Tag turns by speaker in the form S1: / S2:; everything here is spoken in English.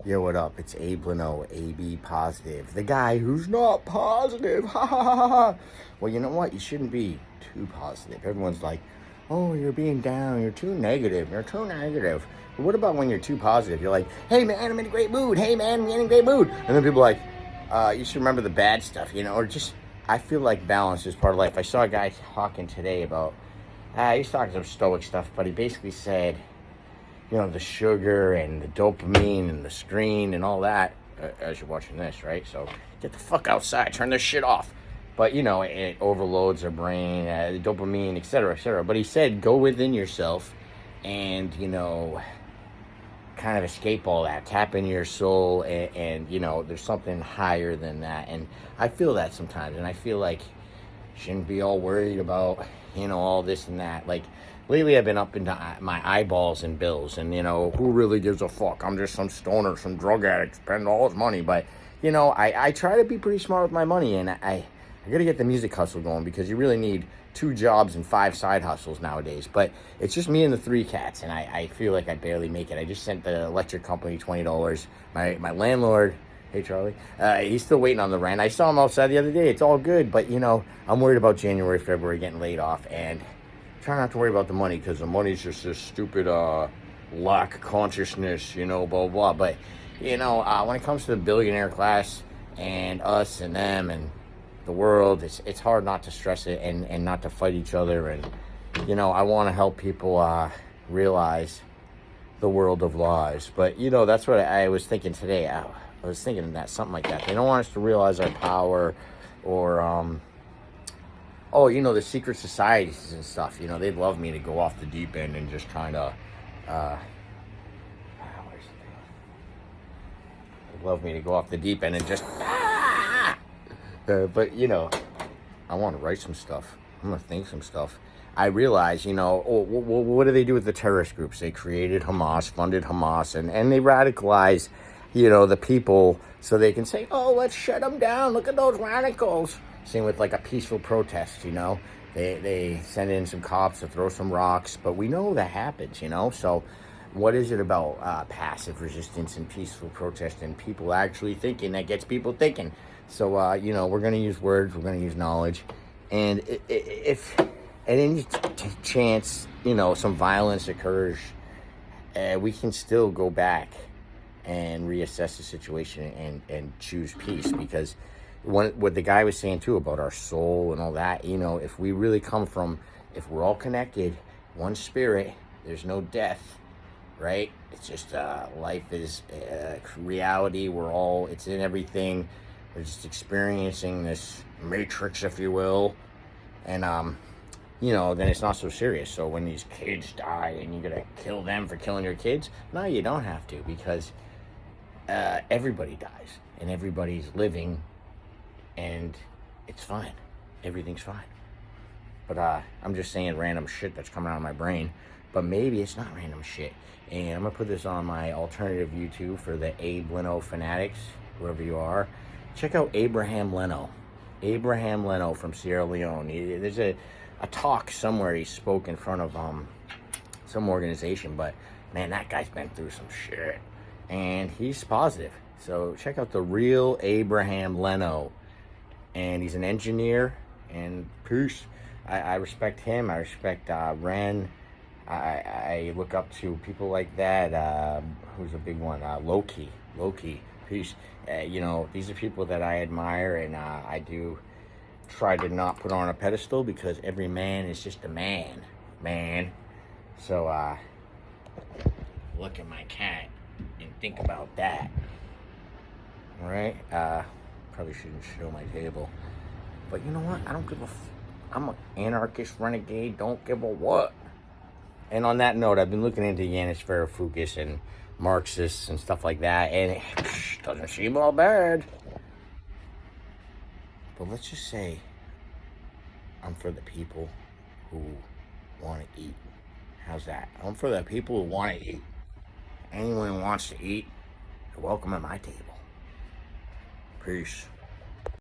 S1: Yo, what up? It's Abe Leno, AB positive. The guy who's not positive. Ha ha ha ha. Well, you know what? You shouldn't be too positive. Everyone's like, oh, you're being down. You're too negative. You're too negative. But what about when you're too positive? You're like, hey, man, I'm in a great mood. Hey, man, I'm in a great mood. And then people are like, you should remember the bad stuff, you know? Or just, I feel like balance is part of life. I saw a guy talking today about, he's talking some stoic stuff, but he basically said, you know, the sugar and the dopamine and the screen and all that, as you're watching this, right? So get the fuck outside, turn this shit off. But, you know, it overloads our brain, the dopamine, et cetera, et cetera. But he said, go within yourself and, you know, kind of escape all that, tap into your soul, and you know, there's something higher than that. And I feel that sometimes, and I feel like shouldn't be all worried about, you know, all this and that. Like, lately I've been up into my eyeballs in bills, and, you know, who really gives a fuck? I'm just some stoner, some drug addict, spend all his money. But, you know, I try to be pretty smart with my money, and I got to get the music hustle going, because you really need 2 jobs and 5 side hustles nowadays. But it's just me and the 3 cats, and I feel like I barely make it. I just sent the electric company $20. My landlord, hey Charlie, he's still waiting on the rent. I saw him outside the other day. It's all good, but, you know, I'm worried about January, February getting laid off, and try not to worry about the money, because the money's just this stupid lack consciousness, you know, blah, blah, blah. But, you know, when it comes to the billionaire class and us and them and the world, it's hard not to stress it and not to fight each other. And, you know, I want to help people realize the world of lies. But, you know, that's what I was thinking today. I was thinking that something like that. They don't want us to realize our power, or oh, you know, the secret societies and stuff. You know, they'd love me to go off the deep end and just kind of, they'd love me to go off the deep end and just, but, you know, I want to write some stuff. I'm going to think some stuff. I realize, you know, what do they do with the terrorist groups? They created Hamas, funded Hamas, and they radicalize, you know, the people so they can say, oh, let's shut them down. Look at those radicals. Same with like a peaceful protest, you know. They send in some cops to throw some rocks, but we know that happens, you know. So what is it about passive resistance and peaceful protest and people actually thinking that gets people thinking? So, you know, we're going to use words, we're going to use knowledge. And if at any chance, you know, some violence occurs, we can still go back and reassess the situation and choose peace. Because what the guy was saying too about our soul and all that, you know, if we really come from, if we're all connected, one spirit, there's no death, right? It's just life is reality. It's in everything. We're just experiencing this matrix, if you will. And you know, then it's not so serious. So when these kids die and you're gonna kill them for killing your kids, no, you don't have to, because everybody dies and everybody's living, and it's fine. Everything's fine. But I'm just saying random shit that's coming out of my brain. But maybe it's not random shit. And I'm going to put this on my alternative YouTube for the Abe Leno fanatics, whoever you are. Check out Abraham Leno. Abraham Leno from Sierra Leone. There's a talk somewhere he spoke in front of some organization. But, man, that guy's been through some shit. And he's positive. So check out the real Abraham Leno. And he's an engineer. And peace. I respect him. I respect Ren. I look up to people like that. Who's a big one? Loki, peace. You know, these are people that I admire, and I do try to not put on a pedestal, because every man is just a man. So look at my cat and think about that. All right. Probably shouldn't show my table, but you know what? I don't give a. I'm an anarchist renegade. Don't give a what. And on that note, I've been looking into Yanis Varoufakis and Marxists and stuff like that, and it doesn't seem all bad. But let's just say I'm for the people who want to eat. How's that? I'm for the people who want to eat. Anyone who wants to eat, you're welcome at my table. Peace.